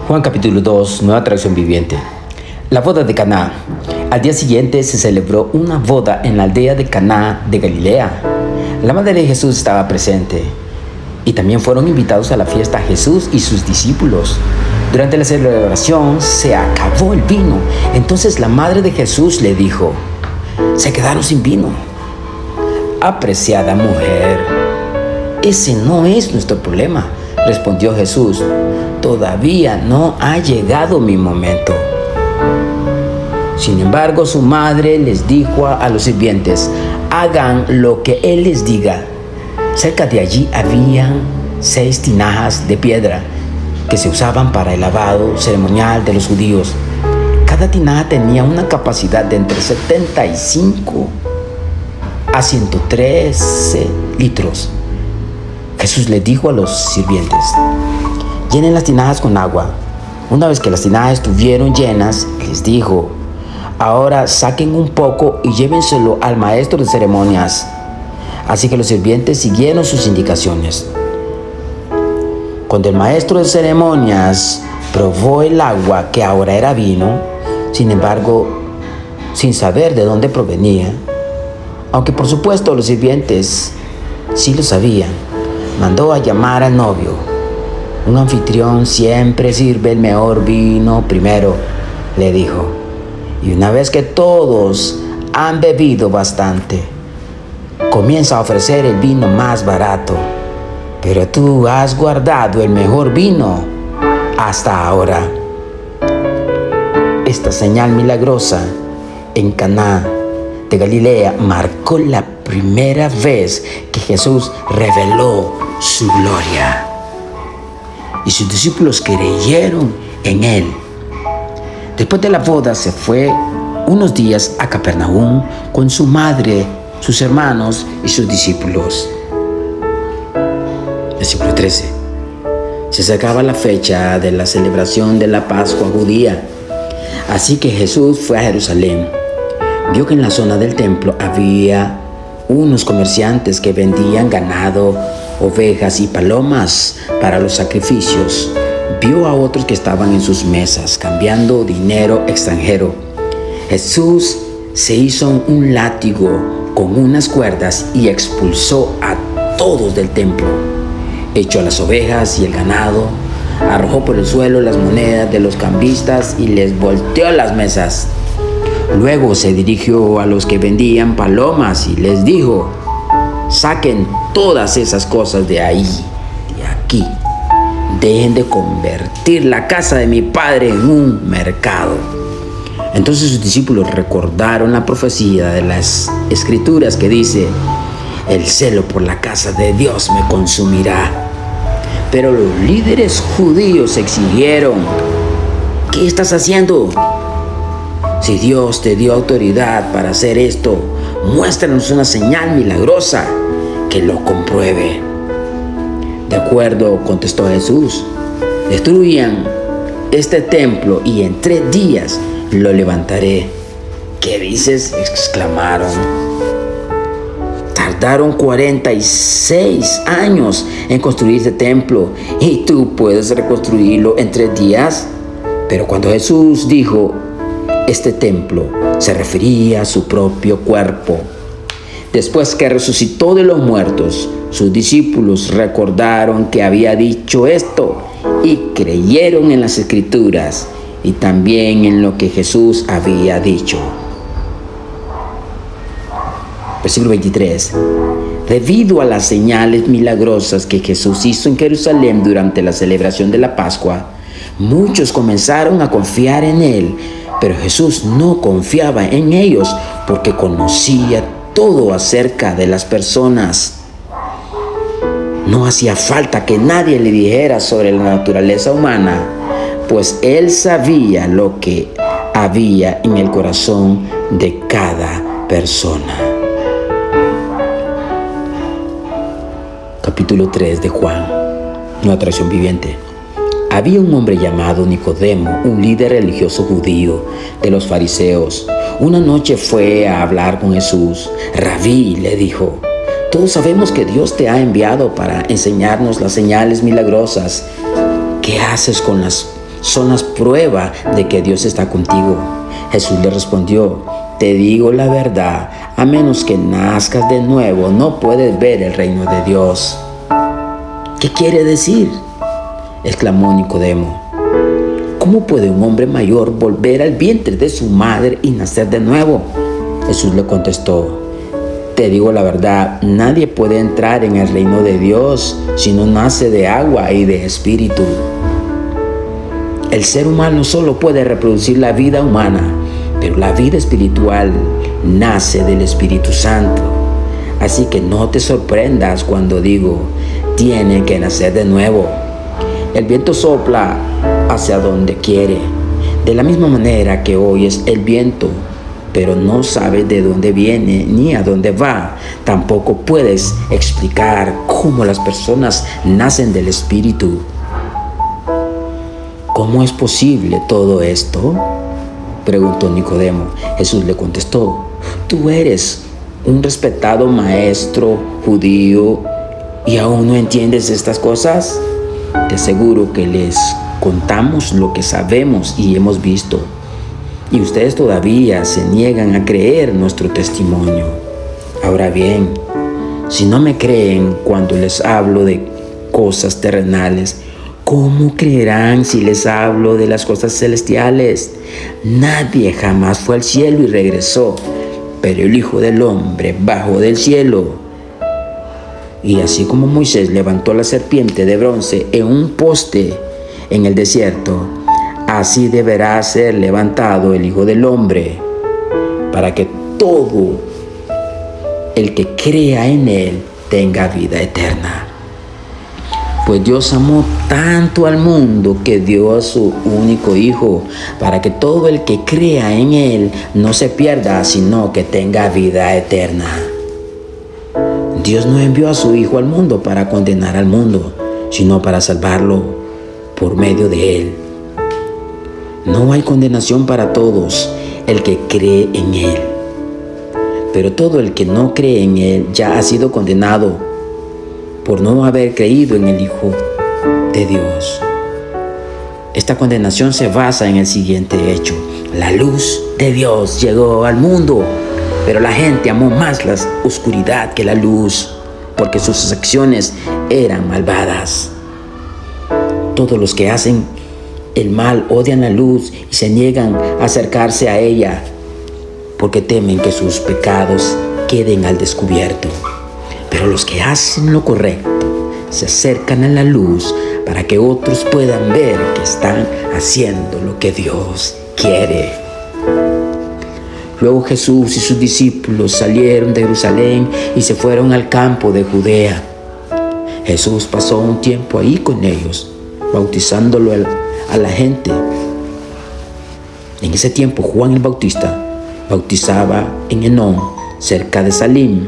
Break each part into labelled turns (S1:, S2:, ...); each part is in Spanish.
S1: Juan capítulo 2, nueva traducción viviente. La boda de Caná. Al día siguiente se celebró una boda en la aldea de Caná de Galilea. La madre de Jesús estaba presente y también fueron invitados a la fiesta Jesús y sus discípulos. Durante la celebración se acabó el vino. Entonces la madre de Jesús le dijo: se quedaron sin vino. Apreciada mujer, ese no es nuestro problema, respondió Jesús. Todavía no ha llegado mi momento. Sin embargo, su madre les dijo a los sirvientes: hagan lo que él les diga. Cerca de allí habían 6 tinajas de piedra que se usaban para el lavado ceremonial de los judíos. Cada tinaja tenía una capacidad de entre 75 a 113 litros. Jesús le dijo a los sirvientes: llenen las tinajas con agua. Una vez que las tinajas estuvieron llenas, les dijo: ahora saquen un poco y llévenselo al maestro de ceremonias. Así que los sirvientes siguieron sus indicaciones. Cuando el maestro de ceremonias probó el agua, que ahora era vino, sin embargo, sin saber de dónde provenía, aunque por supuesto los sirvientes sí lo sabían, mandó a llamar al novio. Un anfitrión siempre sirve el mejor vino primero, le dijo. Y una vez que todos han bebido bastante, comienza a ofrecer el vino más barato. Pero tú has guardado el mejor vino hasta ahora. Esta señal milagrosa en Caná de Galilea marcó la primera vez que Jesús reveló su gloria. Y sus discípulos creyeron en él. Después de la boda se fue unos días a Capernaum con su madre, sus hermanos y sus discípulos. Versículo 13. Se acercaba la fecha de la celebración de la Pascua judía. Así que Jesús fue a Jerusalén. Vio que en la zona del templo había unos comerciantes que vendían ganado, ovejas y palomas para los sacrificios. Vio a otros que estaban en sus mesas cambiando dinero extranjero. Jesús se hizo un látigo con unas cuerdas y expulsó a todos del templo. Echó a las ovejas y el ganado, arrojó por el suelo las monedas de los cambistas y les volteó las mesas. Luego se dirigió a los que vendían palomas y les dijo: saquen todas esas cosas de ahí, de aquí. Dejen de convertir la casa de mi padre en un mercado. Entonces sus discípulos recordaron la profecía de las Escrituras que dice: el celo por la casa de Dios me consumirá. Pero los líderes judíos exigieron: ¿qué estás haciendo? Si Dios te dio autoridad para hacer esto, muéstranos una señal milagrosa que lo compruebe. De acuerdo, contestó Jesús. Destruyan este templo y en 3 días lo levantaré. ¿Qué dices?, exclamaron. Tardaron 46 años en construir este templo y tú puedes reconstruirlo en 3 días. Pero cuando Jesús dijo este templo, se refería a su propio cuerpo. Después que resucitó de los muertos, sus discípulos recordaron que había dicho esto y creyeron en las Escrituras y también en lo que Jesús había dicho. Versículo 23. Debido a las señales milagrosas que Jesús hizo en Jerusalén durante la celebración de la Pascua, muchos comenzaron a confiar en él, pero Jesús no confiaba en ellos porque conocía todo acerca de las personas. No hacía falta que nadie le dijera sobre la naturaleza humana, pues él sabía lo que había en el corazón de cada persona. Capítulo 3 de Juan, nueva traducción viviente. Había un hombre llamado Nicodemo, un líder religioso judío de los fariseos. Una noche fue a hablar con Jesús. Rabí, le dijo: todos sabemos que Dios te ha enviado para enseñarnos las señales milagrosas. ¿Qué haces con las son las pruebas de que Dios está contigo. Jesús le respondió: te digo la verdad, a menos que nazcas de nuevo, no puedes ver el reino de Dios. ¿Qué quiere decir?, exclamó Nicodemo. ¿Cómo puede un hombre mayor volver al vientre de su madre y nacer de nuevo? Jesús le contestó: te digo la verdad, nadie puede entrar en el reino de Dios si no nace de agua y de espíritu. El ser humano solo puede reproducir la vida humana, pero la vida espiritual nace del Espíritu Santo. Así que no te sorprendas cuando digo: tiene que nacer de nuevo. El viento sopla hacia donde quiere. De la misma manera que oyes el viento, pero no sabes de dónde viene ni a dónde va, tampoco puedes explicar cómo las personas nacen del Espíritu. ¿Cómo es posible todo esto?, preguntó Nicodemo. Jesús le contestó: tú eres un respetado maestro judío y aún no entiendes estas cosas. Te aseguro que les contamos lo que sabemos y hemos visto, y ustedes todavía se niegan a creer nuestro testimonio. Ahora bien, si no me creen cuando les hablo de cosas terrenales, ¿cómo creerán si les hablo de las cosas celestiales? Nadie jamás fue al cielo y regresó, pero el Hijo del Hombre bajó del cielo. Y así como Moisés levantó la serpiente de bronce en un poste en el desierto, así deberá ser levantado el Hijo del Hombre, para que todo el que crea en él tenga vida eterna. Pues Dios amó tanto al mundo que dio a su único Hijo, para que todo el que crea en él no se pierda, sino que tenga vida eterna. Dios no envió a su Hijo al mundo para condenar al mundo, sino para salvarlo por medio de él. No hay condenación para todos el que cree en él, pero todo el que no cree en él ya ha sido condenado por no haber creído en el Hijo de Dios. Esta condenación se basa en el siguiente hecho: la luz de Dios llegó al mundo, pero la gente amó más la oscuridad que la luz, porque sus acciones eran malvadas. Todos los que hacen el mal odian la luz y se niegan a acercarse a ella, porque temen que sus pecados queden al descubierto. Pero los que hacen lo correcto se acercan a la luz para que otros puedan ver que están haciendo lo que Dios quiere. Luego Jesús y sus discípulos salieron de Jerusalén y se fueron al campo de Judea. Jesús pasó un tiempo ahí con ellos, bautizándolo a la gente. En ese tiempo Juan el Bautista bautizaba en Enón, cerca de Salim,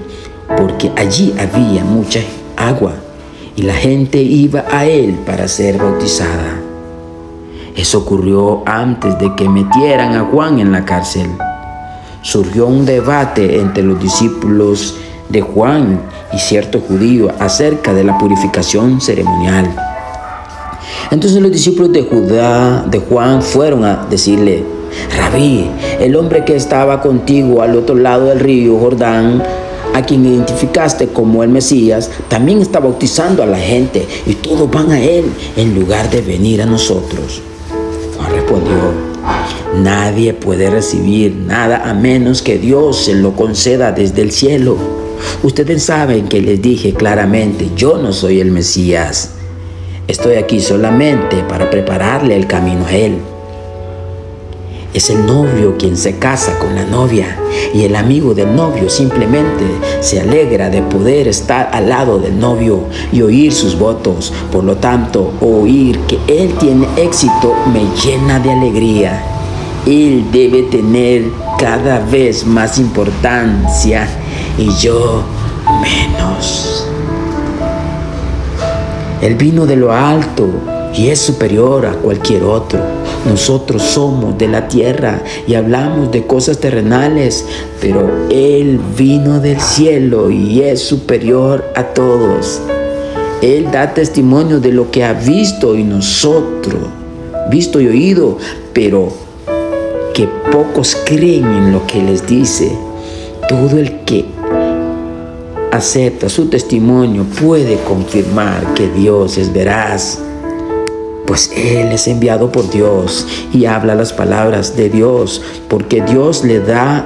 S1: porque allí había mucha agua y la gente iba a él para ser bautizada. Eso ocurrió antes de que metieran a Juan en la cárcel. Surgió un debate entre los discípulos de Juan y cierto judío acerca de la purificación ceremonial. Entonces los discípulos de Juan fueron a decirle: Rabí, el hombre que estaba contigo al otro lado del río Jordán, a quien identificaste como el Mesías, también está bautizando a la gente y todos van a él en lugar de venir a nosotros. Juan respondió: nadie puede recibir nada a menos que Dios se lo conceda desde el cielo. Ustedes saben que les dije claramente: yo no soy el Mesías. Estoy aquí solamente para prepararle el camino a él. Es el novio quien se casa con la novia, y el amigo del novio simplemente se alegra de poder estar al lado del novio y oír sus votos. Por lo tanto, oír que él tiene éxito me llena de alegría. Él debe tener cada vez más importancia y yo menos. Él vino de lo alto y es superior a cualquier otro. Nosotros somos de la tierra y hablamos de cosas terrenales, pero Él vino del cielo y es superior a todos. Él da testimonio de lo que ha visto y nosotros visto y oído, pero que pocos creen en lo que les dice. Todo el que acepta su testimonio puede confirmar que Dios es veraz, pues Él es enviado por Dios y habla las palabras de Dios, porque Dios le da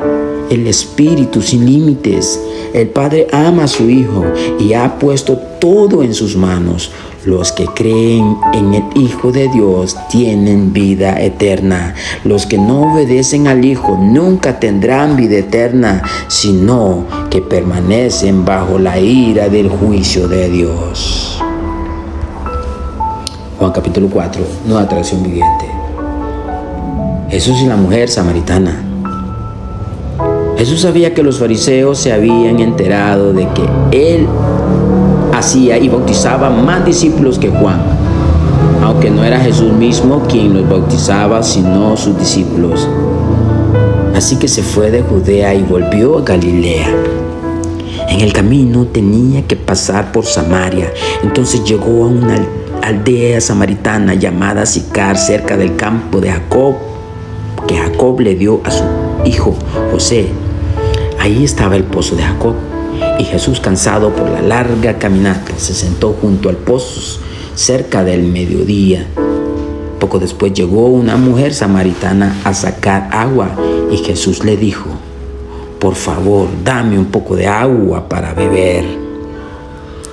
S1: el Espíritu sin límites. El Padre ama a su Hijo y ha puesto todo en sus manos. Los que creen en el Hijo de Dios tienen vida eterna. Los que no obedecen al Hijo nunca tendrán vida eterna, sino que permanecen bajo la ira del juicio de Dios. Juan capítulo 4, Nueva Traducción Viviente. Jesús y la mujer samaritana. Jesús sabía que los fariseos se habían enterado de que Él hacía y bautizaba más discípulos que Juan, aunque no era Jesús mismo quien los bautizaba, sino sus discípulos. Así que se fue de Judea y volvió a Galilea. En el camino tenía que pasar por Samaria. Entonces llegó a una aldea samaritana llamada Sicar, cerca del campo de Jacob, que Jacob le dio a su hijo José. Ahí estaba el pozo de Jacob. Y Jesús, cansado por la larga caminata, se sentó junto al pozo cerca del mediodía. Poco después llegó una mujer samaritana a sacar agua y Jesús le dijo: por favor, dame un poco de agua para beber.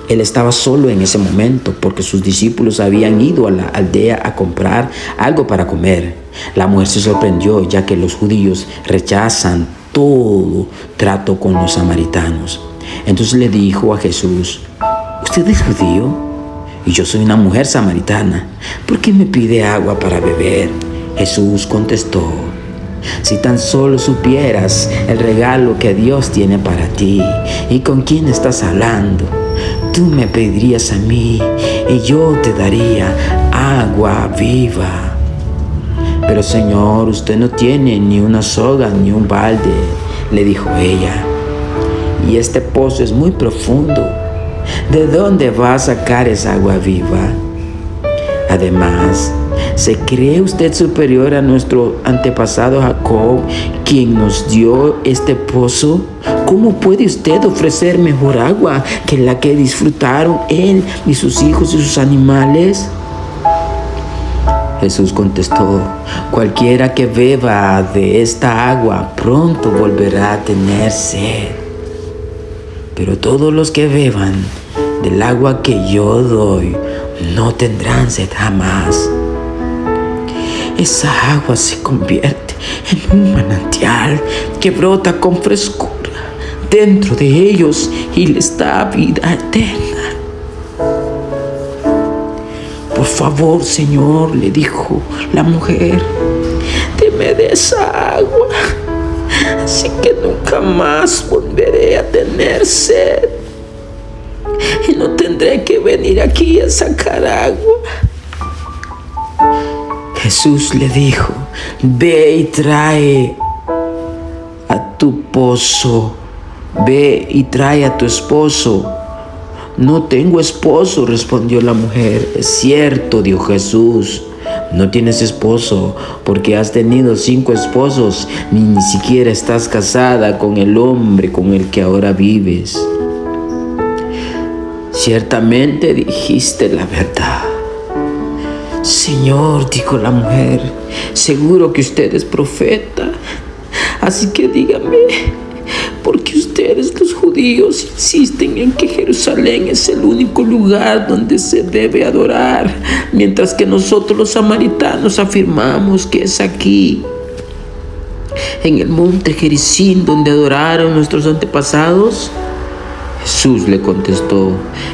S1: Él estaba solo en ese momento porque sus discípulos habían ido a la aldea a comprar algo para comer. La mujer se sorprendió, ya que los judíos rechazan todo trato con los samaritanos. Entonces le dijo a Jesús: ¿usted es judío? Y yo soy una mujer samaritana. ¿Por qué me pide agua para beber? Jesús contestó: si tan solo supieras el regalo que Dios tiene para ti y con quién estás hablando, tú me pedirías a mí y yo te daría agua viva. Pero Señor, usted no tiene ni una soga ni un balde, le dijo ella. Y este pozo es muy profundo. ¿De dónde va a sacar esa agua viva? Además, ¿se cree usted superior a nuestro antepasado Jacob, quien nos dio este pozo? ¿Cómo puede usted ofrecer mejor agua que la que disfrutaron él y sus hijos y sus animales? Jesús contestó: cualquiera que beba de esta agua pronto volverá a tener sed. Pero todos los que beban del agua que yo doy no tendrán sed jamás. Esa agua se convierte en un manantial que brota con frescura dentro de ellos y les da vida eterna. Por favor, Señor, le dijo la mujer, deme de esa agua, así que nunca más volveré a tener sed y no tendré que venir aquí a sacar agua. Jesús le dijo: ve y trae a tu esposo. Ve y trae a tu esposo. No tengo esposo, respondió la mujer. Es cierto, dijo Jesús, no tienes esposo porque has tenido 5 esposos, ni siquiera estás casada con el hombre con el que ahora vives. Ciertamente dijiste la verdad. Señor, dijo la mujer, seguro que usted es profeta. Así que dígame, ¿por qué ustedes los judíos insisten en que Jerusalén es el único lugar donde se debe adorar, mientras que nosotros los samaritanos afirmamos que es aquí, en el monte Gerizim, donde adoraron nuestros antepasados? Jesús le contestó: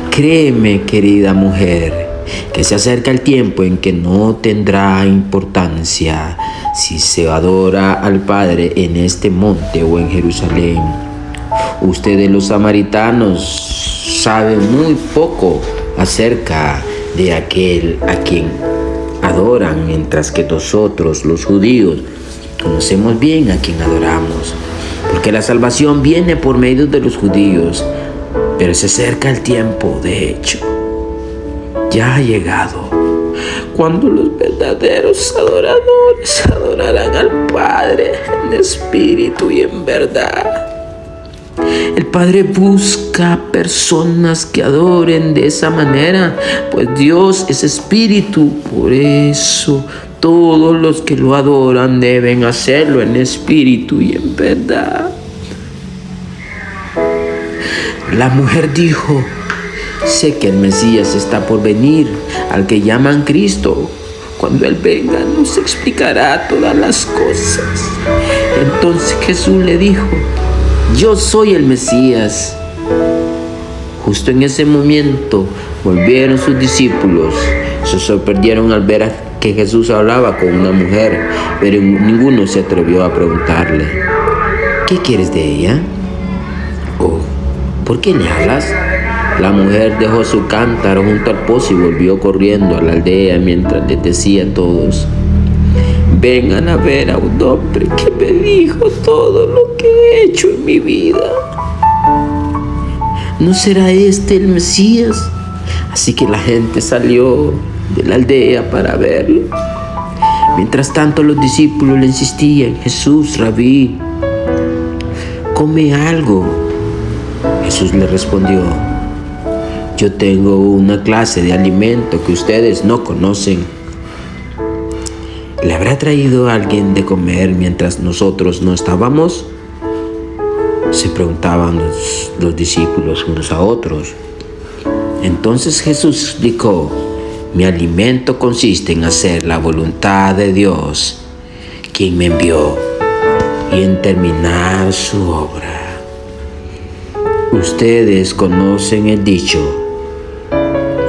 S1: créeme, querida mujer, que se acerca el tiempo en que no tendrá importancia si se adora al Padre en este monte o en Jerusalén. Ustedes los samaritanos saben muy poco acerca de aquel a quien adoran, mientras que nosotros los judíos conocemos bien a quien adoramos, porque la salvación viene por medio de los judíos. Pero se acerca el tiempo, de hecho, ya ha llegado, cuando los verdaderos adoradores adorarán al Padre en espíritu y en verdad. El Padre busca personas que adoren de esa manera, pues Dios es espíritu. Por eso todos los que lo adoran deben hacerlo en espíritu y en verdad. La mujer dijo: sé que el Mesías está por venir, al que llaman Cristo. Cuando Él venga nos explicará todas las cosas. Entonces Jesús le dijo: yo soy el Mesías. Justo en ese momento volvieron sus discípulos. Se sorprendieron al ver que Jesús hablaba con una mujer, pero ninguno se atrevió a preguntarle: ¿qué quieres de ella? ¿O por qué le hablas? La mujer dejó su cántaro junto al pozo y volvió corriendo a la aldea mientras les decía a todos: vengan a ver a un hombre que me dijo todo lo que he hecho en mi vida. ¿No será este el Mesías? Así que la gente salió de la aldea para verlo. Mientras tanto, los discípulos le insistían: Jesús, Rabí, come algo. Jesús le respondió: yo tengo una clase de alimento que ustedes no conocen. ¿Le habrá traído a alguien de comer mientras nosotros no estábamos? Se preguntaban los discípulos unos a otros. Entonces Jesús explicó: mi alimento consiste en hacer la voluntad de Dios, quien me envió, y en terminar su obra. Ustedes conocen el dicho: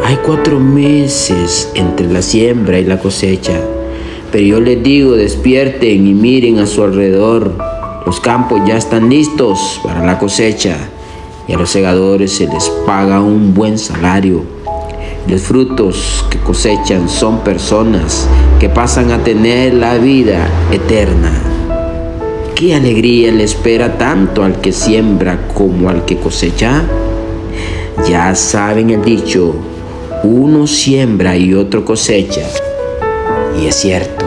S1: hay 4 meses entre la siembra y la cosecha. Pero yo les digo: despierten y miren a su alrededor. Los campos ya están listos para la cosecha, y a los segadores se les paga un buen salario. Los frutos que cosechan son personas que pasan a tener la vida eterna. ¿Qué alegría le espera tanto al que siembra como al que cosecha? Ya saben el dicho: uno siembra y otro cosecha. Y es cierto,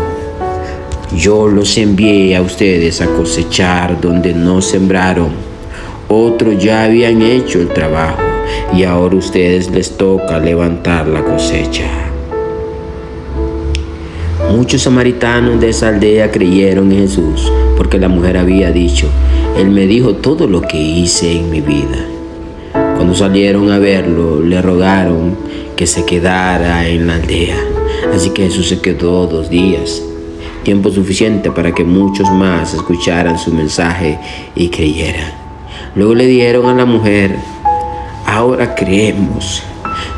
S1: yo los envié a ustedes a cosechar donde no sembraron. Otros ya habían hecho el trabajo y ahora a ustedes les toca levantar la cosecha. Muchos samaritanos de esa aldea creyeron en Jesús porque la mujer había dicho: Él me dijo todo lo que hice en mi vida. Cuando salieron a verlo, le rogaron que se quedara en la aldea. Así que Jesús se quedó 2 días, tiempo suficiente para que muchos más escucharan su mensaje y creyeran. Luego le dijeron a la mujer: ahora creemos,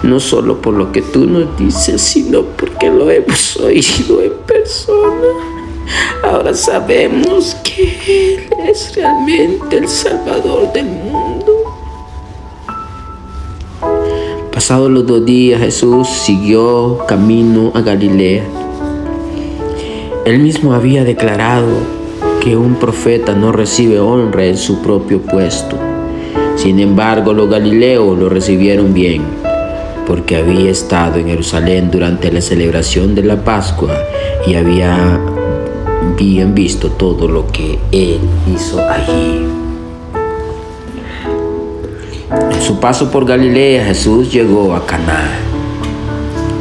S1: no solo por lo que tú nos dices, sino porque lo hemos oído en persona. Ahora sabemos que Él es realmente el Salvador del mundo. Pasados los 2 días, Jesús siguió camino a Galilea. Él mismo había declarado que un profeta no recibe honra en su propio puesto. Sin embargo, los galileos lo recibieron bien, porque había estado en Jerusalén durante la celebración de la Pascua y habían visto todo lo que Él hizo allí. En su paso por Galilea, Jesús llegó a Caná,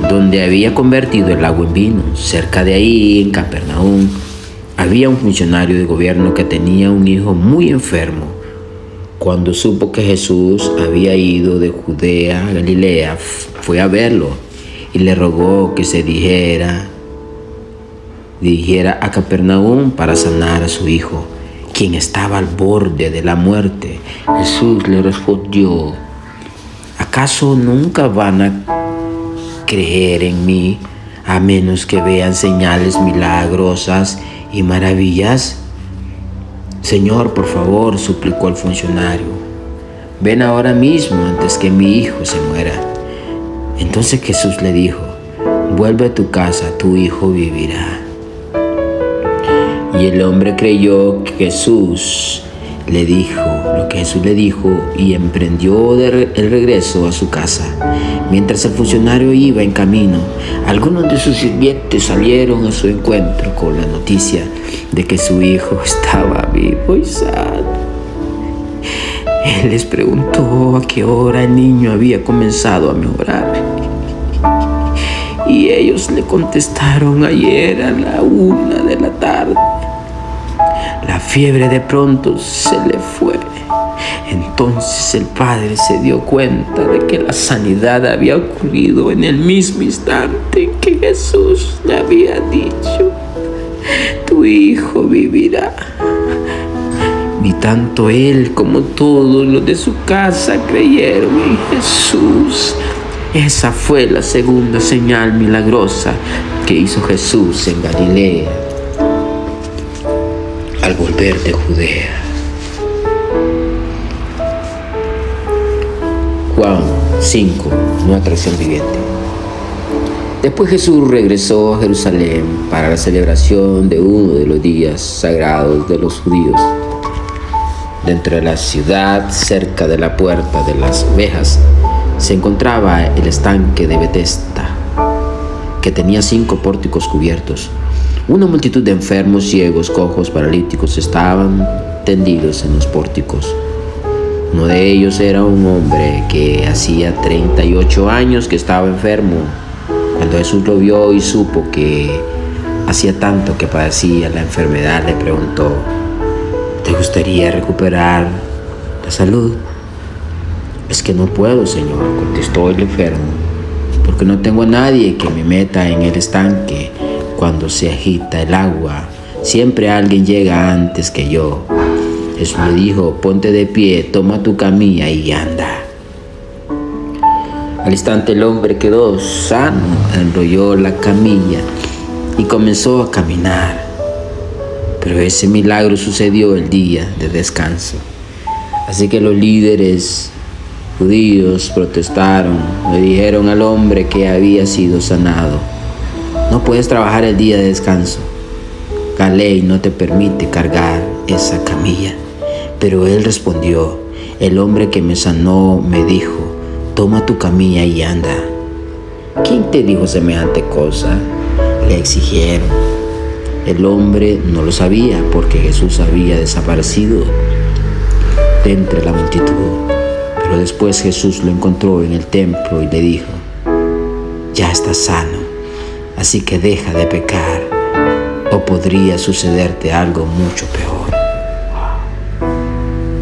S1: donde había convertido el agua en vino. Cerca de ahí, en Capernaum, había un funcionario de gobierno que tenía un hijo muy enfermo. Cuando supo que Jesús había ido de Judea a Galilea, fue a verlo y le rogó que se dirigiera a Capernaum para sanar a su hijo, quien estaba al borde de la muerte. Jesús le respondió: ¿acaso nunca van a creer en mí a menos que vean señales milagrosas y maravillas? Señor, por favor, suplicó el funcionario, ven ahora mismo antes que mi hijo se muera. Entonces Jesús le dijo: vuelve a tu casa, tu hijo vivirá. Y el hombre creyó que Jesús le dijo lo que Jesús le dijo y emprendió el regreso a su casa. Mientras el funcionario iba en camino, algunos de sus sirvientes salieron a su encuentro con la noticia de que su hijo estaba vivo y sano. Él les preguntó a qué hora el niño había comenzado a mejorar. Y ellos le contestaron: ayer a la 1 de la tarde. La fiebre de pronto se le fue. Entonces el padre se dio cuenta de que la sanidad había ocurrido en el mismo instante en que Jesús le había dicho: tu hijo vivirá. Y tanto él como todos los de su casa creyeron en Jesús. Esa fue la segunda señal milagrosa que hizo Jesús en Galilea al volver de Judea. Juan 5, Nueva Traducción Viviente. Después Jesús regresó a Jerusalén para la celebración de uno de los días sagrados de los judíos. Dentro de la ciudad, cerca de la puerta de las ovejas, se encontraba el estanque de Betesda, que tenía 5 pórticos cubiertos. Una multitud de enfermos, ciegos, cojos, paralíticos estaban tendidos en los pórticos. Uno de ellos era un hombre que hacía 38 años que estaba enfermo. Cuando Jesús lo vio y supo que hacía tanto que padecía la enfermedad, le preguntó: ¿te gustaría recuperar la salud? Es que no puedo, Señor, contestó el enfermo, porque no tengo a nadie que me meta en el estanque cuando se agita el agua. Siempre alguien llega antes que yo. Jesús le dijo: ponte de pie, toma tu camilla y anda. Al instante el hombre quedó sano, enrolló la camilla y comenzó a caminar. Pero ese milagro sucedió el día de descanso. Así que los líderes judíos protestaron, le dijeron al hombre que había sido sanado: no puedes trabajar el día de descanso. La ley no te permite cargar esa camilla. Pero él respondió: el hombre que me sanó me dijo: toma tu camilla y anda. ¿Quién te dijo semejante cosa?, le exigieron. El hombre no lo sabía, porque Jesús había desaparecido de entre la multitud. Pero después Jesús lo encontró en el templo y le dijo: ya estás sano, así que deja de pecar, o podría sucederte algo mucho peor.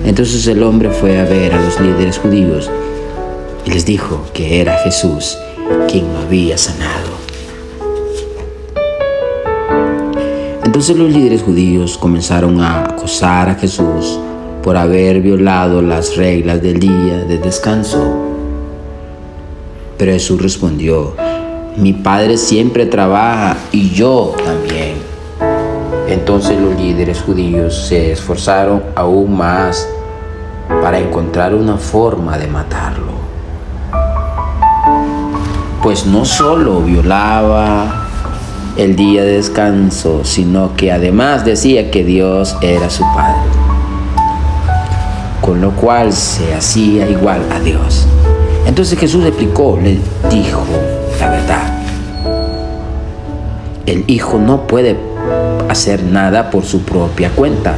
S1: Entonces el hombre fue a ver a los líderes judíos y les dijo que era Jesús quien lo había sanado. Entonces los líderes judíos comenzaron a acusar a Jesús por haber violado las reglas del día de descanso. Pero Jesús respondió: mi Padre siempre trabaja y yo también. Entonces los líderes judíos se esforzaron aún más para encontrar una forma de matarlo, pues no solo violaba el día de descanso, sino que además decía que Dios era su Padre, con lo cual se hacía igual a Dios. Entonces Jesús explicó, le dijo la verdad: el Hijo no puede hacer nada por su propia cuenta,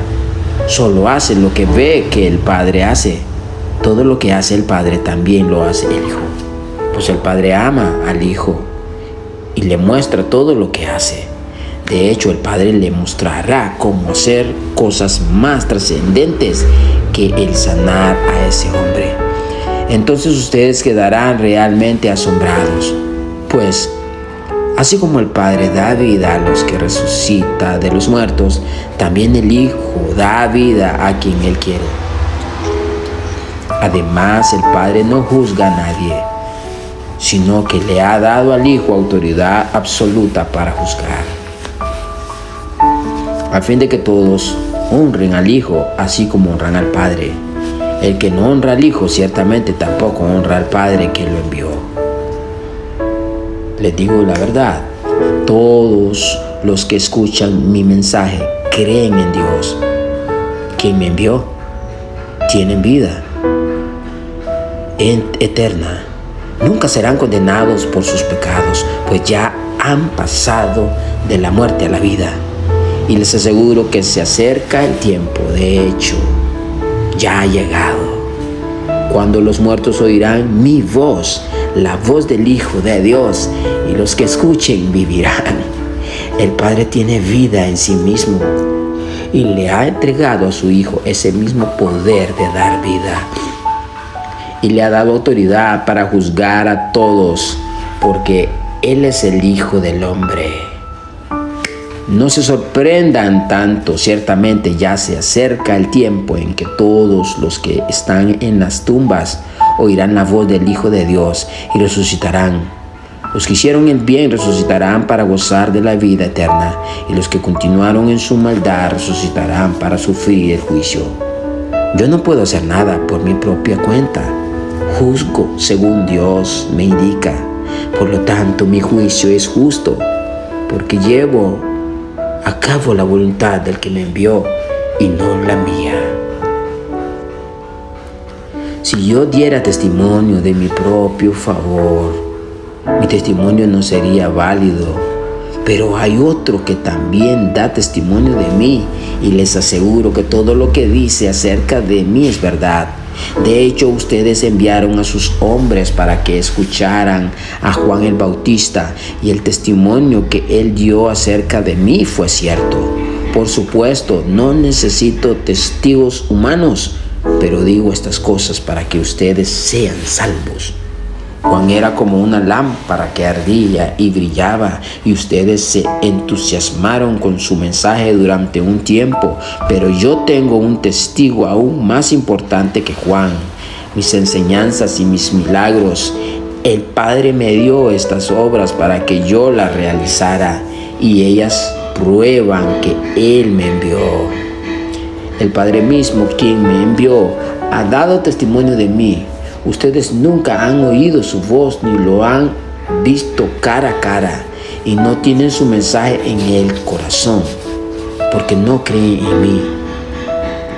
S1: solo hace lo que ve que el Padre hace. Todo lo que hace el Padre también lo hace el Hijo, pues el Padre ama al Hijo y le muestra todo lo que hace. De hecho, el Padre le mostrará cómo hacer cosas más trascendentes que el sanar a ese hombre. Entonces ustedes quedarán realmente asombrados, pues así como el Padre da vida a los que resucita de los muertos, también el Hijo da vida a quien Él quiere. Además, el Padre no juzga a nadie, sino que le ha dado al Hijo autoridad absoluta para juzgar, a fin de que todos honren al Hijo así como honran al Padre. El que no honra al Hijo ciertamente tampoco honra al Padre que lo envió. Les digo la verdad, todos los que escuchan mi mensaje creen en Dios, quien me envió, tienen vida eterna nunca serán condenados por sus pecados, pues ya han pasado de la muerte a la vida. Y les aseguro que se acerca el tiempo, de hecho, ya ha llegado, cuando los muertos oirán mi voz, la voz del Hijo de Dios, y los que escuchen vivirán. El Padre tiene vida en sí mismo y le ha entregado a su Hijo ese mismo poder de dar vida. Y le ha dado autoridad para juzgar a todos, porque Él es el Hijo del Hombre. No se sorprendan tanto, ciertamente ya se acerca el tiempo en que todos los que están en las tumbas oirán la voz del Hijo de Dios y resucitarán. Los que hicieron el bien resucitarán para gozar de la vida eterna, y los que continuaron en su maldad resucitarán para sufrir el juicio. Yo no puedo hacer nada por mi propia cuenta. Juzgo según Dios me indica. Por lo tanto, mi juicio es justo, porque llevo a cabo la voluntad del que me envió y no la mía. Si yo diera testimonio de mi propio favor, mi testimonio no sería válido, pero hay otro que también da testimonio de mí, y les aseguro que todo lo que dice acerca de mí es verdad. De hecho, ustedes enviaron a sus hombres para que escucharan a Juan el Bautista, y el testimonio que él dio acerca de mí fue cierto. Por supuesto, no necesito testigos humanos, pero digo estas cosas para que ustedes sean salvos. Juan era como una lámpara que ardía y brillaba, y ustedes se entusiasmaron con su mensaje durante un tiempo, pero yo tengo un testigo aún más importante que Juan: mis enseñanzas y mis milagros. El Padre me dio estas obras para que yo las realizara, y ellas prueban que Él me envió. El Padre mismo, quien me envió, ha dado testimonio de mí. Ustedes nunca han oído su voz ni lo han visto cara a cara, y no tienen su mensaje en el corazón, porque no creen en mí,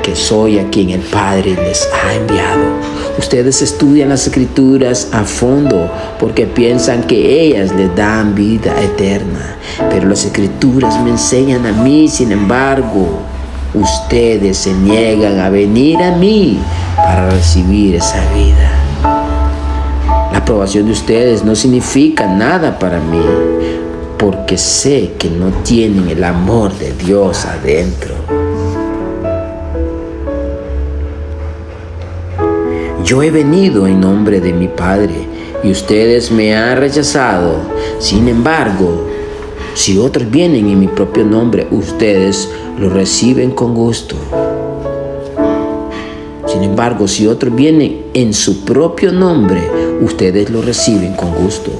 S1: que soy a quien el Padre les ha enviado. Ustedes estudian las Escrituras a fondo porque piensan que ellas les dan vida eterna, pero las Escrituras me enseñan a mí. Sin embargo, ustedes se niegan a venir a mí para recibir esa vida. La aprobación de ustedes no significa nada para mí, porque sé que no tienen el amor de Dios adentro. Yo he venido en nombre de mi Padre, y ustedes me han rechazado. Sin embargo, si otros vienen en mi propio nombre, ustedes lo reciben con gusto. Sin embargo, si otros vienen en su propio nombre, ustedes lo reciben con gusto.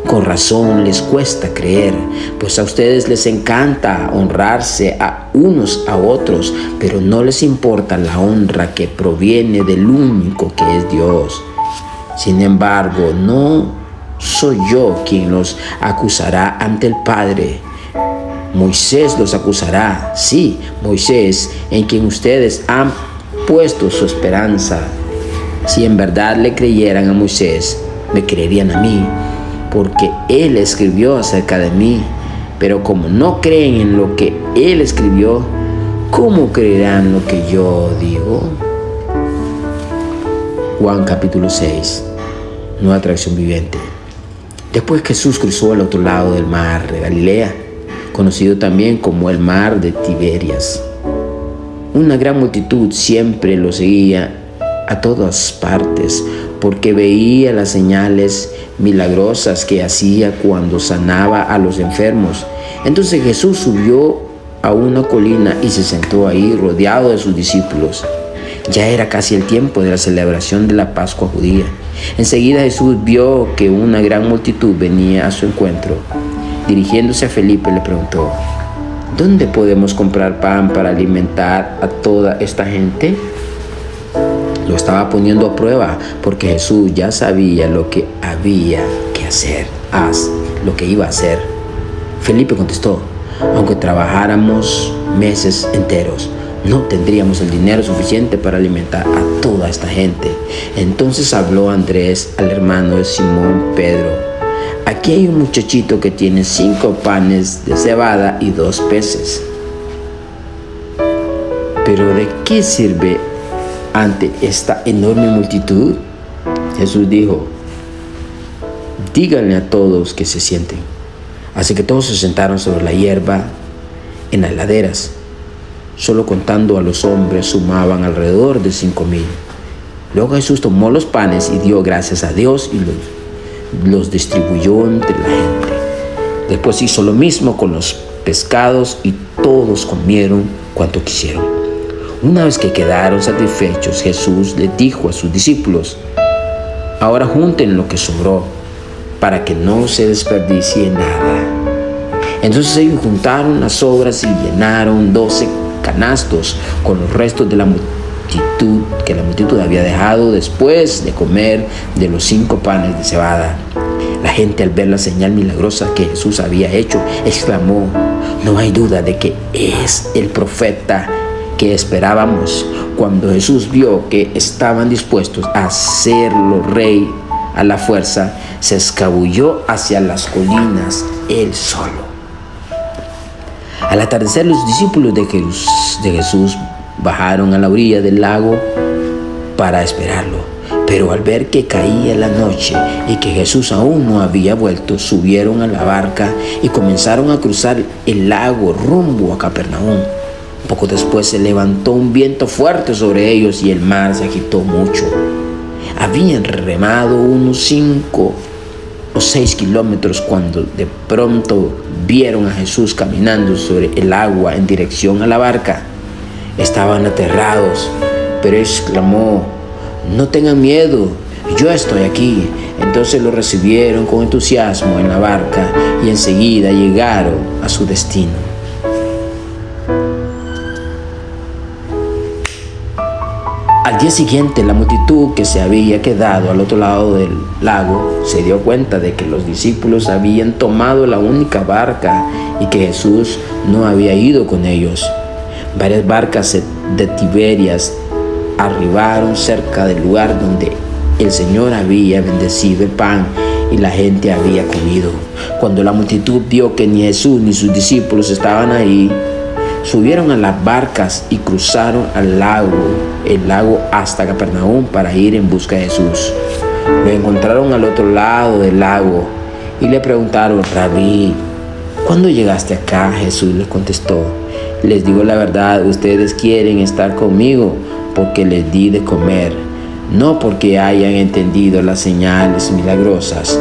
S1: Con razón les cuesta creer, pues a ustedes les encanta honrarse a unos a otros, pero no les importa la honra que proviene del único que es Dios. Sin embargo, no soy yo quien los acusará ante el Padre. Moisés los acusará, sí, Moisés, en quien ustedes han puesto su esperanza. Si en verdad le creyeran a Moisés, me creerían a mí, porque él escribió acerca de mí. Pero como no creen en lo que él escribió, ¿cómo creerán lo que yo digo? Juan capítulo 6, Nueva Traducción Viviente. Después Jesús cruzó al otro lado del mar de Galilea, conocido también como el mar de Tiberias. Una gran multitud siempre lo seguía a todas partes, porque veía las señales milagrosas que hacía cuando sanaba a los enfermos. Entonces Jesús subió a una colina y se sentó ahí rodeado de sus discípulos. Ya era casi el tiempo de la celebración de la Pascua judía. Enseguida Jesús vio que una gran multitud venía a su encuentro. Dirigiéndose a Felipe le preguntó: ¿dónde podemos comprar pan para alimentar a toda esta gente? Lo estaba poniendo a prueba, porque Jesús ya sabía lo que había que hacer. Haz lo que iba a hacer. Felipe contestó: aunque trabajáramos meses enteros, no tendríamos el dinero suficiente para alimentar a toda esta gente. Entonces habló Andrés al hermano de Simón Pedro: aquí hay un muchachito que tiene 5 panes de cebada y 2 peces. ¿Pero de qué sirve ante esta enorme multitud? Jesús dijo: díganle a todos que se sienten. Así que todos se sentaron sobre la hierba en las laderas. Solo contando a los hombres sumaban alrededor de 5,000. Luego Jesús tomó los panes y dio gracias a Dios y los distribuyó entre la gente. Después hizo lo mismo con los pescados y todos comieron cuanto quisieron. Una vez que quedaron satisfechos, Jesús les dijo a sus discípulos: ahora junten lo que sobró, para que no se desperdicie nada. Entonces ellos juntaron las sobras y llenaron 12 canastos con los restos de la multitud que la multitud había dejado después de comer de los 5 panes de cebada. La gente, al ver la señal milagrosa que Jesús había hecho, exclamó: no hay duda de que es el profeta que esperábamos. Cuando Jesús vio que estaban dispuestos a hacerlo rey a la fuerza, se escabulló hacia las colinas él solo. Al atardecer, los discípulos de Jesús bajaron a la orilla del lago para esperarlo. Pero al ver que caía la noche y que Jesús aún no había vuelto, subieron a la barca y comenzaron a cruzar el lago rumbo a Capernaum. Poco después se levantó un viento fuerte sobre ellos y el mar se agitó mucho. Habían remado unos 5 o 6 kilómetros cuando de pronto vieron a Jesús caminando sobre el agua en dirección a la barca. Estaban aterrados, pero exclamó: no tengan miedo, yo estoy aquí. Entonces lo recibieron con entusiasmo en la barca y enseguida llegaron a su destino. Al día siguiente, la multitud que se había quedado al otro lado del lago se dio cuenta de que los discípulos habían tomado la única barca y que Jesús no había ido con ellos. Varias barcas de Tiberias arribaron cerca del lugar donde el Señor había bendecido el pan y la gente había comido. Cuando la multitud vio que ni Jesús ni sus discípulos estaban ahí, subieron a las barcas y cruzaron el lago hasta Capernaum para ir en busca de Jesús. Lo encontraron al otro lado del lago y le preguntaron: Rabí, ¿cuándo llegaste acá? Jesús les contestó: les digo la verdad, ustedes quieren estar conmigo porque les di de comer, no porque hayan entendido las señales milagrosas.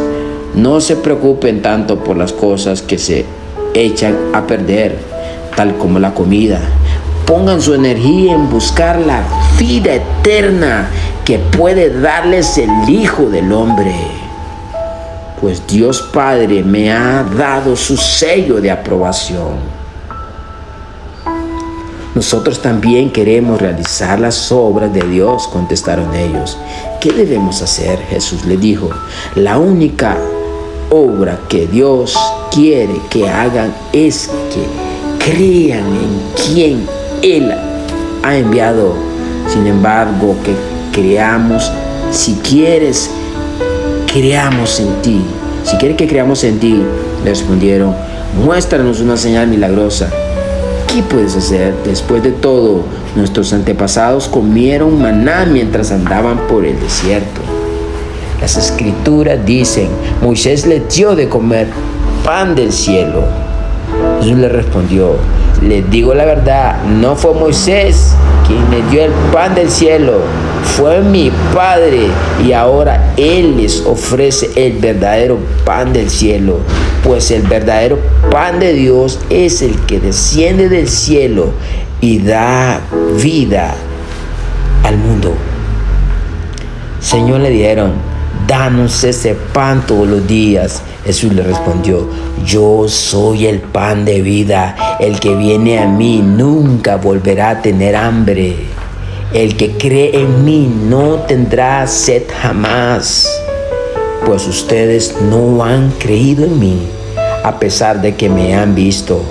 S1: No se preocupen tanto por las cosas que se echan a perder, tal como la comida. Pongan su energía en buscar la vida eterna que puede darles el Hijo del Hombre. Pues Dios Padre me ha dado su sello de aprobación. Nosotros también queremos realizar las obras de Dios, contestaron ellos. ¿Qué debemos hacer? Jesús le dijo: la única obra que Dios quiere que hagan es que crean en quien Él ha enviado. Sin embargo, que creamos, si quieres, creamos en ti. Si quieres que creamos en ti, le respondieron: muéstranos una señal milagrosa. ¿Qué puedes hacer? Después de todo, nuestros antepasados comieron maná mientras andaban por el desierto. Las escrituras dicen: Moisés les dio de comer pan del cielo. Jesús le respondió: les digo la verdad, no fue Moisés quien les dio el pan del cielo, fue mi Padre, y ahora Él les ofrece el verdadero pan del cielo, pues el verdadero pan de Dios es el que desciende del cielo y da vida al mundo. Señor, le dijeron: danos ese pan todos los días. Jesús le respondió: yo soy el pan de vida. El que viene a mí nunca volverá a tener hambre. El que cree en mí no tendrá sed jamás. Pues ustedes no han creído en mí, a pesar de que me han visto.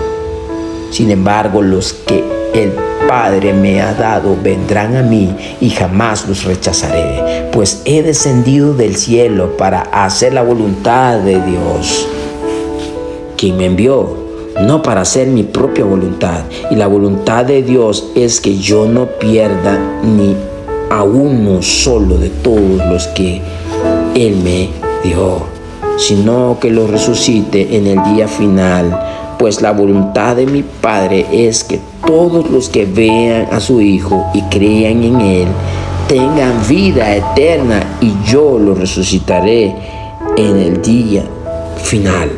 S1: Sin embargo, los que el Padre me ha dado vendrán a mí y jamás los rechazaré, pues he descendido del cielo para hacer la voluntad de Dios, quien me envió, no para hacer mi propia voluntad. Y la voluntad de Dios es que yo no pierda ni a uno solo de todos los que Él me dio, sino que lo resucite en el día final. Pues la voluntad de mi Padre es que todos los que vean a su Hijo y crean en Él tengan vida eterna, y yo lo resucitaré en el día final.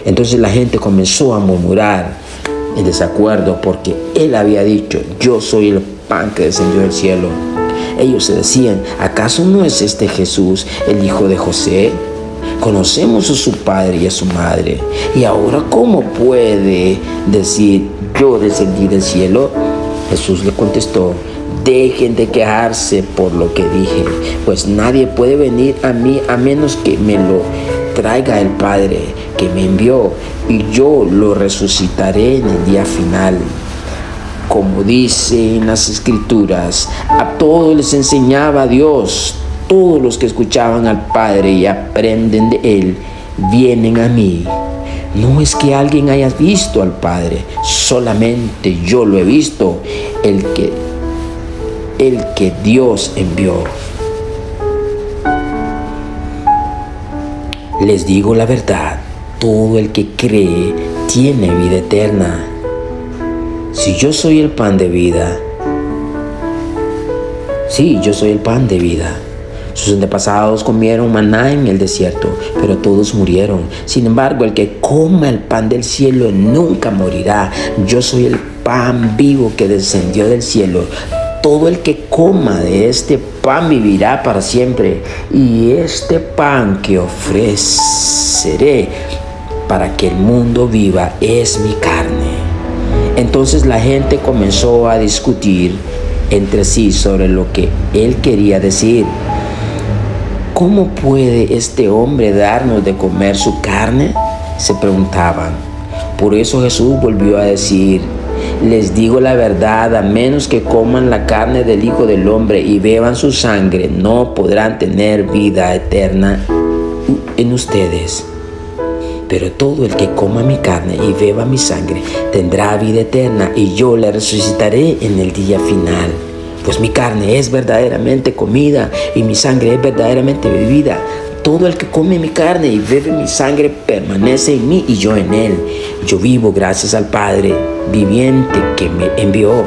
S1: Entonces la gente comenzó a murmurar en desacuerdo, porque Él había dicho: yo soy el pan que descendió del cielo. Ellos se decían: ¿acaso no es este Jesús, el hijo de José? Conocemos a su padre y a su madre, y ahora ¿cómo puede decir: yo descendí del cielo? Jesús le contestó: dejen de quejarse por lo que dije, pues nadie puede venir a mí a menos que me lo traiga el Padre que me envió, y yo lo resucitaré en el día final. Como dice en las Escrituras, a todos les enseñaba Dios. Todos los que escuchaban al Padre y aprenden de Él vienen a mí. No es que alguien haya visto al Padre, solamente yo lo he visto, el que Dios envió. Les digo la verdad, todo el que cree tiene vida eterna. Si yo soy el pan de vida, sí, yo soy el pan de vida. Sus antepasados comieron maná en el desierto, pero todos murieron. Sin embargo, el que coma el pan del cielo nunca morirá. Yo soy el pan vivo que descendió del cielo. Todo el que coma de este pan vivirá para siempre. Y este pan que ofreceré para que el mundo viva es mi carne. Entonces la gente comenzó a discutir entre sí sobre lo que Él quería decir. ¿Cómo puede este hombre darnos de comer su carne?, se preguntaban. Por eso Jesús volvió a decir: les digo la verdad, a menos que coman la carne del Hijo del Hombre y beban su sangre, no podrán tener vida eterna en ustedes. Pero todo el que coma mi carne y beba mi sangre tendrá vida eterna, y yo la resucitaré en el día final. Pues mi carne es verdaderamente comida y mi sangre es verdaderamente bebida. Todo el que come mi carne y bebe mi sangre permanece en mí y yo en él. Yo vivo gracias al Padre viviente que me envió.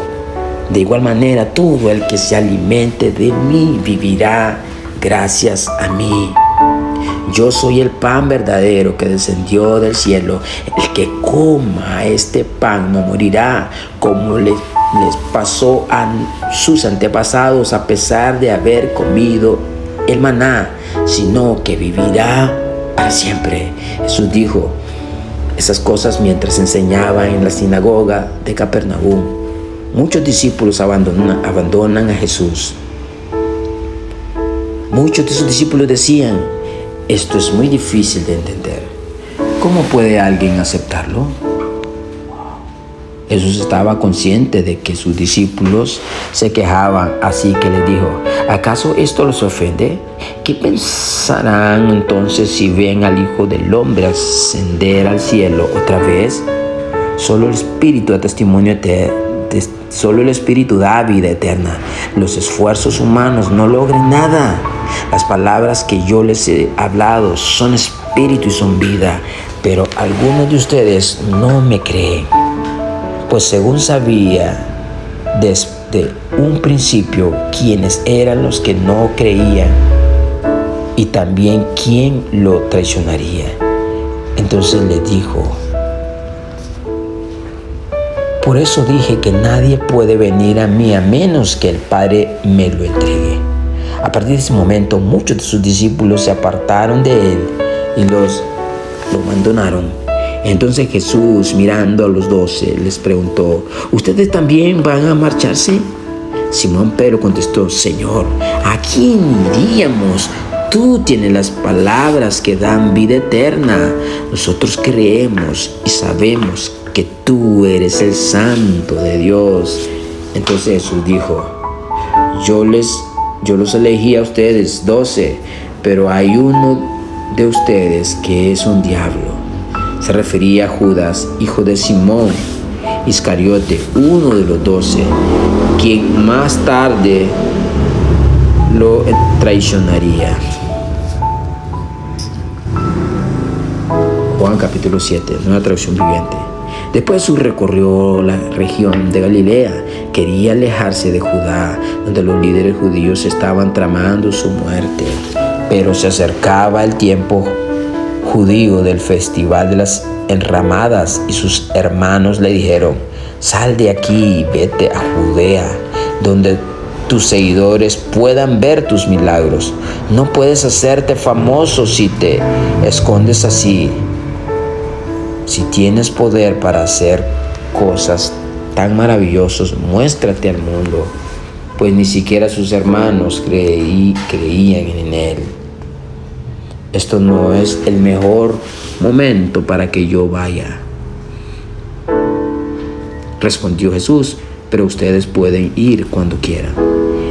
S1: De igual manera, todo el que se alimente de mí vivirá gracias a mí. Yo soy el pan verdadero que descendió del cielo. El que coma este pan no morirá, como les pasó a sus antepasados a pesar de haber comido el maná, sino que vivirá para siempre. Jesús dijo esas cosas mientras enseñaba en la sinagoga de Capernaum. Muchos discípulos abandonan a Jesús. Muchos de sus discípulos decían: esto es muy difícil de entender. ¿Cómo puede alguien aceptarlo? Jesús estaba consciente de que sus discípulos se quejaban, así que les dijo: ¿acaso esto los ofende? ¿Qué pensarán entonces si ven al Hijo del Hombre ascender al cielo otra vez? Solo el Espíritu da testimonio solo el Espíritu da vida eterna. Los esfuerzos humanos no logran nada. Las palabras que yo les he hablado son espíritu y son vida, pero algunos de ustedes no me creen. Pues según sabía desde un principio quiénes eran los que no creían y también quién lo traicionaría. Entonces les dijo: por eso dije que nadie puede venir a mí a menos que el Padre me lo entregue. A partir de ese momento, muchos de sus discípulos se apartaron de él y lo abandonaron. Entonces Jesús, mirando a los 12, les preguntó: ¿ustedes también van a marcharse? Simón Pedro contestó: Señor, ¿a quién iríamos? Tú tienes las palabras que dan vida eterna. Nosotros creemos y sabemos que tú eres el Santo de Dios. Entonces Jesús dijo: yo los elegí a ustedes 12, pero hay uno de ustedes que es un diablo. Se refería a Judas, hijo de Simón Iscariote, uno de los 12, quien más tarde lo traicionaría. Juan capítulo 7, Nueva Traducción Viviente. Después Jesús recorrió la región de Galilea. Quería alejarse de Judá, donde los líderes judíos estaban tramando su muerte. Pero se acercaba el tiempo judío del festival de las enramadas y sus hermanos le dijeron: sal de aquí y vete a Judea, donde tus seguidores puedan ver tus milagros. No puedes hacerte famoso si te escondes así. Si tienes poder para hacer cosas tan maravillosas, muéstrate al mundo, pues ni siquiera sus hermanos creían en él. Esto no es el mejor momento para que yo vaya, respondió Jesús, pero ustedes pueden ir cuando quieran.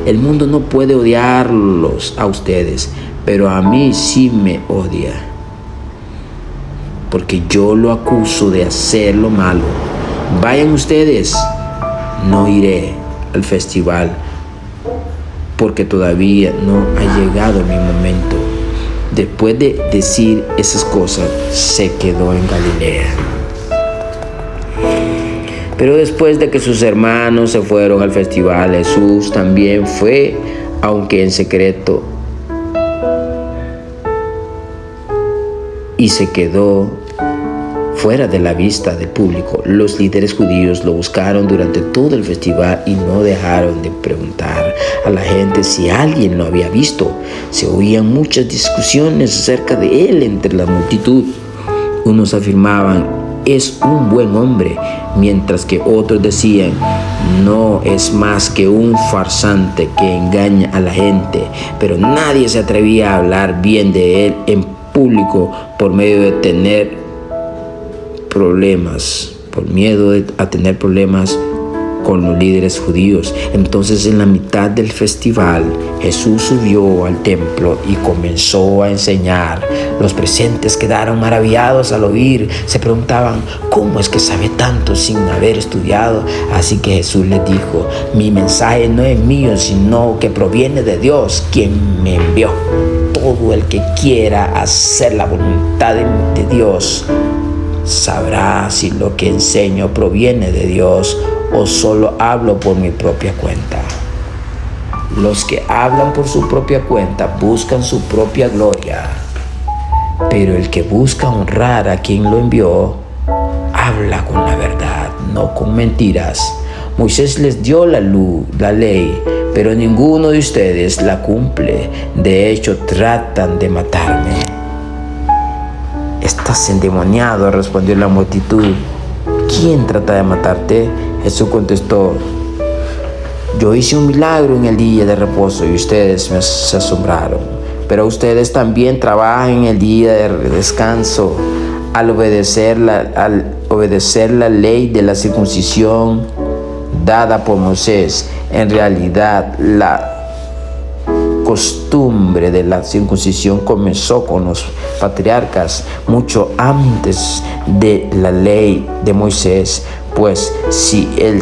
S1: El mundo no puede odiarlos a ustedes, pero a mí sí me odia, porque yo lo acuso de hacer lo malo. Vayan ustedes. No iré al festival, porque todavía no ha llegado mi momento. Después de decir esas cosas, se quedó en Galilea. Pero después de que sus hermanos se fueron al festival, Jesús también fue, aunque en secreto, y se quedó fuera de la vista del público. Los líderes judíos lo buscaron durante todo el festival y no dejaron de preguntar a la gente si alguien lo había visto. Se oían muchas discusiones acerca de él entre la multitud. Unos afirmaban: es un buen hombre, mientras que otros decían: no es más que un farsante que engaña a la gente. Pero nadie se atrevía a hablar bien de él en público por miedo a tener problemas con los líderes judíos. Entonces, en la mitad del festival, Jesús subió al templo y comenzó a enseñar. Los presentes quedaron maravillados al oír. Se preguntaban: ¿cómo es que sabe tanto sin haber estudiado? Así que Jesús les dijo: mi mensaje no es mío, sino que proviene de Dios, quien me envió. Todo el que quiera hacer la voluntad de Dios sabrá si lo que enseño proviene de Dios o solo hablo por mi propia cuenta. Los que hablan por su propia cuenta buscan su propia gloria, pero el que busca honrar a quien lo envió, habla con la verdad, no con mentiras. Moisés les dio la ley, pero ninguno de ustedes la cumple. De hecho, tratan de matarme. Estás endemoniado, respondió la multitud. ¿Quién trata de matarte? Jesús contestó: yo hice un milagro en el día de reposo y ustedes se asombraron. Pero ustedes también trabajan en el día de descanso. Al obedecer la ley de la circuncisión dada por Moisés, en realidad la costumbre de la circuncisión comenzó con los patriarcas mucho antes de la ley de Moisés. Pues si el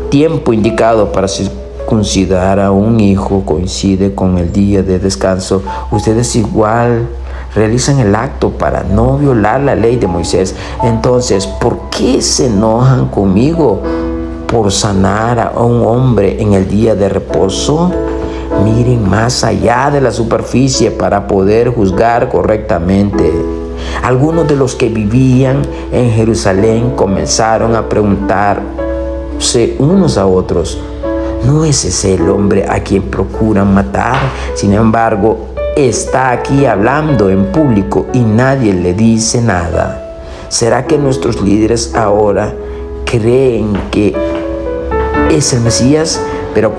S1: tiempo indicado para circuncidar a un hijo coincide con el día de descanso, ustedes igual realizan el acto para no violar la ley de Moisés. Entonces, ¿por qué se enojan conmigo por sanar a un hombre en el día de reposo? Miren más allá de la superficie para poder juzgar correctamente. Algunos de los que vivían en Jerusalén comenzaron a preguntarse unos a otros: ¿no es ese el hombre a quien procuran matar? Sin embargo, está aquí hablando en público y nadie le dice nada. ¿Será que nuestros líderes ahora creen que es el Mesías? Pero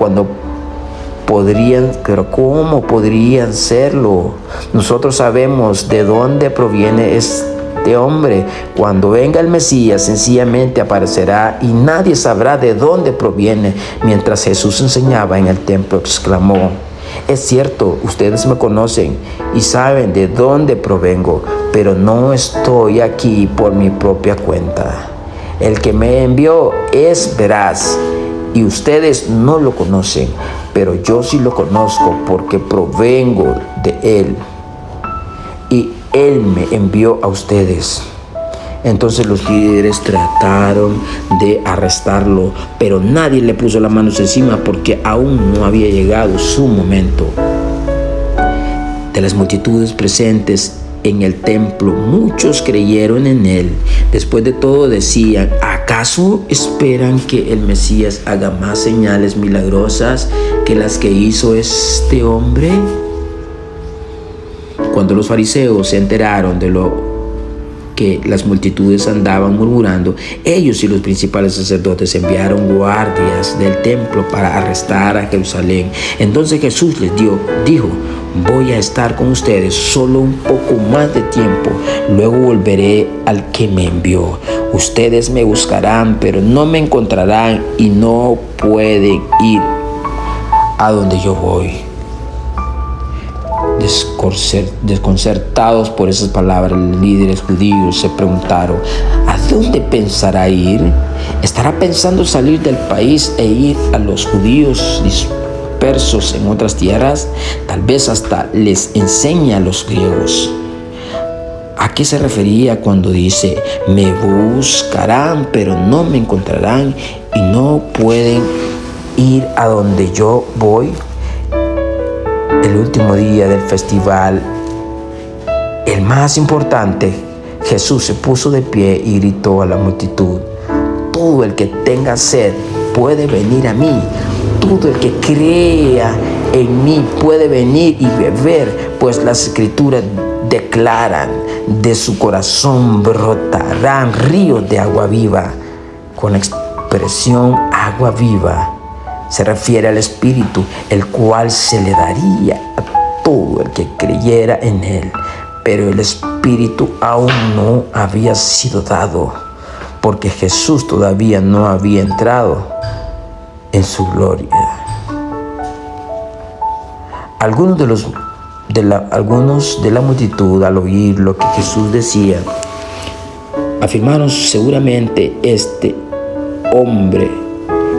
S1: ¿cómo podrían serlo? Nosotros sabemos de dónde proviene este hombre. Cuando venga el Mesías, sencillamente aparecerá y nadie sabrá de dónde proviene. Mientras Jesús enseñaba en el templo, exclamó: es cierto, ustedes me conocen y saben de dónde provengo, pero no estoy aquí por mi propia cuenta. El que me envió es veraz y ustedes no lo conocen, pero yo sí lo conozco porque provengo de él y él me envió a ustedes. Entonces los líderes trataron de arrestarlo, pero nadie le puso las manos encima porque aún no había llegado su momento. De las multitudes presentes en el templo, muchos creyeron en él. Después de todo decían: ¿acaso esperan que el Mesías haga más señales milagrosas que las que hizo este hombre? Cuando los fariseos se enteraron de lo que las multitudes andaban murmurando, ellos y los principales sacerdotes enviaron guardias del templo para arrestar a Jerusalén. Entonces Jesús les dijo: voy a estar con ustedes solo un poco más de tiempo, luego volveré al que me envió. Ustedes me buscarán, pero no me encontrarán y no pueden ir a donde yo voy. Desconcertados por esas palabras, los líderes judíos se preguntaron: ¿a dónde pensará ir? ¿Estará pensando salir del país e ir a los judíos dispersos en otras tierras? Tal vez hasta les enseña a los griegos. ¿A qué se refería cuando dice: me buscarán, pero no me encontrarán y no pueden ir a donde yo voy? El último día del festival, el más importante, Jesús se puso de pie y gritó a la multitud: todo el que tenga sed puede venir a mí. Todo el que crea en mí puede venir y beber, pues las Escrituras declaran: de su corazón brotarán ríos de agua viva. Con la expresión agua viva se refiere al Espíritu, el cual se le daría a todo el que creyera en él. Pero el Espíritu aún no había sido dado, porque Jesús todavía no había entrado en su gloria. Algunos de la multitud, al oír lo que Jesús decía, afirmaron: seguramente este hombre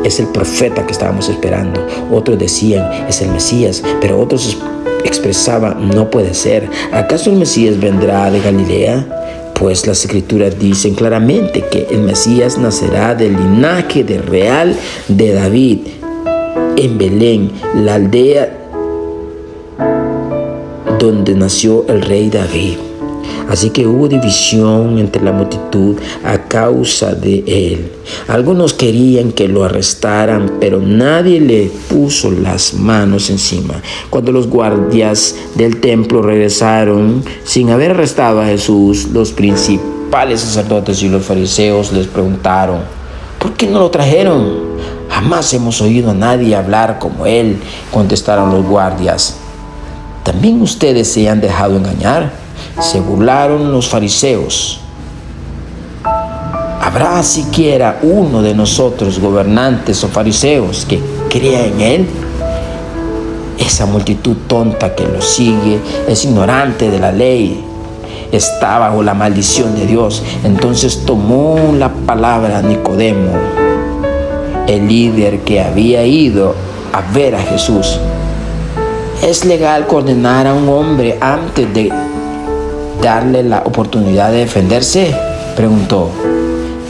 S1: es el profeta que estábamos esperando. Otros decían: es el Mesías, pero otros expresaban: no puede ser. ¿Acaso el Mesías vendrá de Galilea? Pues las Escrituras dicen claramente que el Mesías nacerá del linaje real de David, en Belén, la aldea donde nació el rey David. Así que hubo división entre la multitud a causa de él. Algunos querían que lo arrestaran, pero nadie le puso las manos encima. Cuando los guardias del templo regresaron sin haber arrestado a Jesús, los principales sacerdotes y los fariseos les preguntaron: ¿por qué no lo trajeron? Jamás hemos oído a nadie hablar como él, contestaron los guardias. ¿También ustedes se han dejado engañar? Se burlaron los fariseos. ¿Habrá siquiera uno de nosotros, gobernantes o fariseos, que crea en él? Esa multitud tonta que lo sigue es ignorante de la ley. Está bajo la maldición de Dios. Entonces tomó la palabra Nicodemo, el líder que había ido a ver a Jesús. ¿Es legal condenar a un hombre antes de darle la oportunidad de defenderse?, preguntó.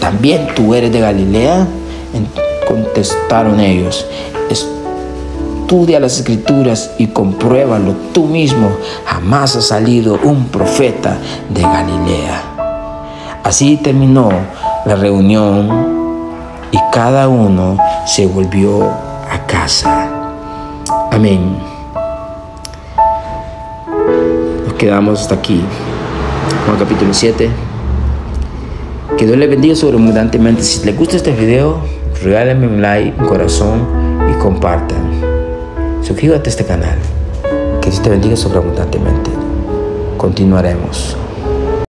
S1: ¿También tú eres de Galilea? Contestaron ellos. Estudia las Escrituras y compruébalo tú mismo. Jamás ha salido un profeta de Galilea. Así terminó la reunión y cada uno se volvió a casa. Amén. Nos quedamos hasta aquí. Juan capítulo 7. Que Dios le bendiga sobreabundantemente. Si les gusta este video, regálenme un like, un corazón y compartan. Suscríbete a este canal. Que Dios te bendiga sobreabundantemente. Continuaremos.